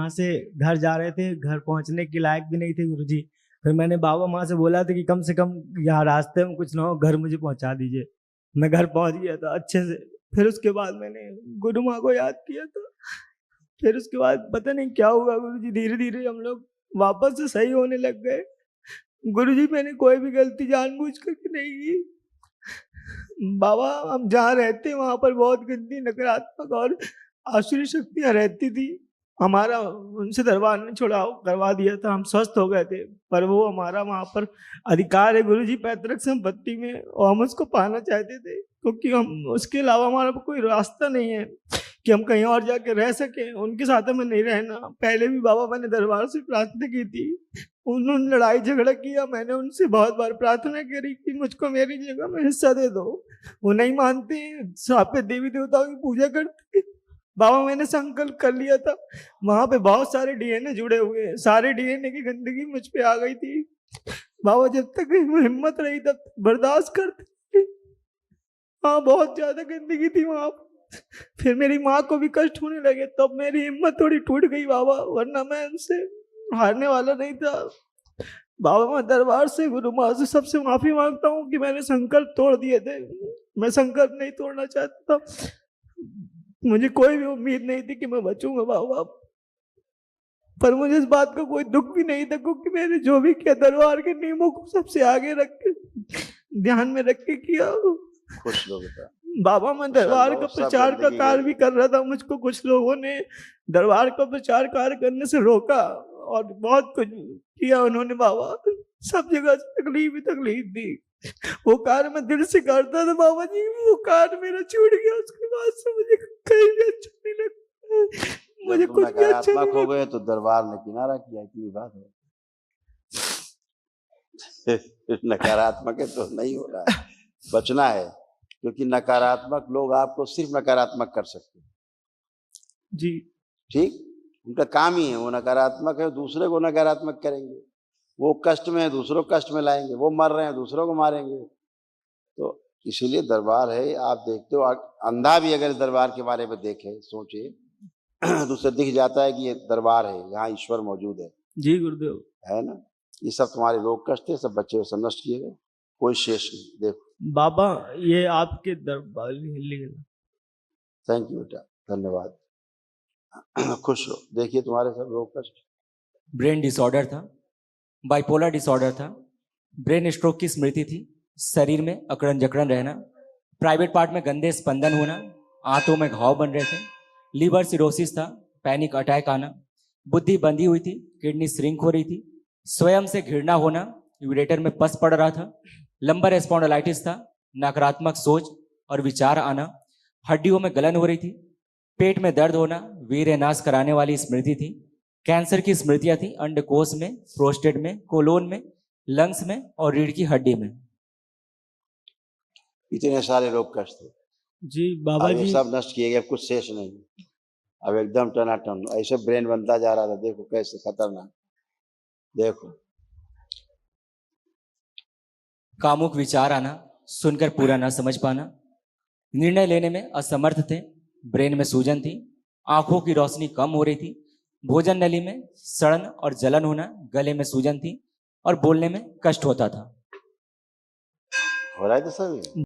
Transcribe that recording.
वहाँ से घर जा रहे थे, घर पहुँचने के लायक भी नहीं थे गुरुजी। फिर मैंने बाबा माँ से बोला था कि कम से कम यहाँ रास्ते में कुछ ना हो, घर मुझे पहुँचा दीजिए। मैं घर पहुँच गया था अच्छे से। फिर उसके बाद मैंने गुरु माँ को याद किया था। फिर उसके बाद पता नहीं क्या हुआ गुरुजी, धीरे-धीरे हम लोग वापस से सही होने लग गए। गुरुजी मैंने कोई भी गलती जानबूझ करके नहीं की। बाबा हम जहाँ रहते वहाँ पर बहुत गंदी नकारात्मक और आसुरी शक्तियाँ रहती थी। हमारा उनसे दरबार ने छुड़ाव करवा दिया था, हम स्वस्थ हो गए थे। पर वो हमारा वहाँ पर अधिकार है गुरुजी पैतृक संपत्ति में, और हम उसको पाना चाहते थे, क्योंकि हम उसके अलावा हमारा कोई रास्ता नहीं है कि हम कहीं और जाके रह सकें। उनके साथ हमें नहीं रहना। पहले भी बाबा मैंने दरबार से प्रार्थना की थी, उन्होंने लड़ाई झगड़ा किया, मैंने उनसे बहुत बार प्रार्थना करी कि मुझको मेरी जगह में हिस्सा दे दो। वो नहीं मानते, सापे देवी देवताओं की पूजा करते। बाबा मैंने संकल्प कर लिया था, वहां पे बहुत सारे डीएनए जुड़े हुए हैं, सारे डीएनए की गंदगी मुझ पे आ गई थी। बाबा जब तक हिम्मत रही तब तक बर्दाश्त करते थे। हाँ बहुत ज्यादा गंदगी थी वहां। फिर मेरी माँ को भी कष्ट होने लगे, तब मेरी हिम्मत थोड़ी टूट गई बाबा, वरना मैं उनसे हारने वाला नहीं था। बाबा मैं दरबार से गुरु माँ से सबसे माफी मांगता हूँ कि मैंने संकल्प तोड़ दिए थे। मैं संकल्प नहीं तोड़ना चाहता था। मुझे कोई भी उम्मीद नहीं थी कि मैं बचूंगा बाबा, पर मुझे इस बात का कोई दुख भी नहीं था, क्योंकि मैंने जो भी किया दरबार के नियमों को सबसे आगे रख के ध्यान में रख के किया। खुश लोग था बाबा मैं दरबार का प्रचार का कार्य भी कर रहा था, मुझको कुछ लोगों ने दरबार का प्रचार कार्य करने से रोका और बहुत कुछ किया उन्होंने बाबा। सब जगह से तकलीफ ही तकलीफ दी। वो कार्य मैं दिल से करता था बाबा जी, वो कार्य मेरा छूट गया। उसके बाद से मुझे कहीं भी अच्छा नहीं लगता, मुझे कुछ भी अच्छा नहीं हो गए तो दरबार ने किनारा किया, इतनी बात है। नकारात्मक है तो नहीं हो रहा है, बचना है, क्योंकि नकारात्मक लोग आपको सिर्फ नकारात्मक कर सकते हैं जी। ठीक, उनका काम ही है, वो नकारात्मक है, दूसरे को नकारात्मक करेंगे। वो कष्ट में है, दूसरों को कष्ट में लाएंगे। वो मर रहे हैं, दूसरों को मारेंगे। तो इसीलिए दरबार है, आप देखते हो, अंधा भी अगर दरबार के बारे में देखे सोचे तो उससे दिख जाता है कि ये दरबार है, यहाँ ईश्वर मौजूद है। जी गुरुदेव। है ना। ये सब तुम्हारे रोग कष्ट थे, सब बच्चे सब नष्ट किए गए, कोई शेष नहीं। देखो बाबा ये आपके दरबार। थैंक यू बेटा, धन्यवाद। खुश हो। देखिए तुम्हारे सब रोग कष्ट। ब्रेन डिसऑर्डर था, बाइपोलर डिसऑर्डर था, ब्रेन स्ट्रोक की स्मृति थी, शरीर में अकड़न जकड़न रहना, प्राइवेट पार्ट में गंदे स्पंदन होना, आंतों में घाव बन रहे थे, लीवर सिरोसिस था, पैनिक अटैक आना, बुद्धि बंधी हुई थी, किडनी श्रिंक हो रही थी, स्वयं से घृणा होना, यूरेटर में पस पड़ रहा था, लंबर स्पॉन्डिलाइटिस था, नकारात्मक सोच और विचार आना, हड्डियों में गलन हो रही थी, पेट में दर्द होना, वीर्यनाश कराने वाली स्मृति थी, कैंसर की स्मृतियां थी अंडकोश में, प्रोस्टेट में, कोलोन में, लंग्स में और रीढ़ की हड्डी में। इतने सारे रोग कष्ट थे जी बाबा जी, सब नष्ट किए गए, कुछ शेष नहीं। अब एकदम टनाटन ऐसे ब्रेन बनता जा रहा था। देखो कैसे खतरनाक। देखो कामुक विचार आना, सुनकर पूरा ना समझ पाना, निर्णय लेने में असमर्थ थे, ब्रेन में सूजन थी, आंखों की रोशनी कम हो रही थी, भोजन नली में सड़न और जलन होना, गले में सूजन थी और बोलने में कष्ट होता था। हो रहा है तो सभी।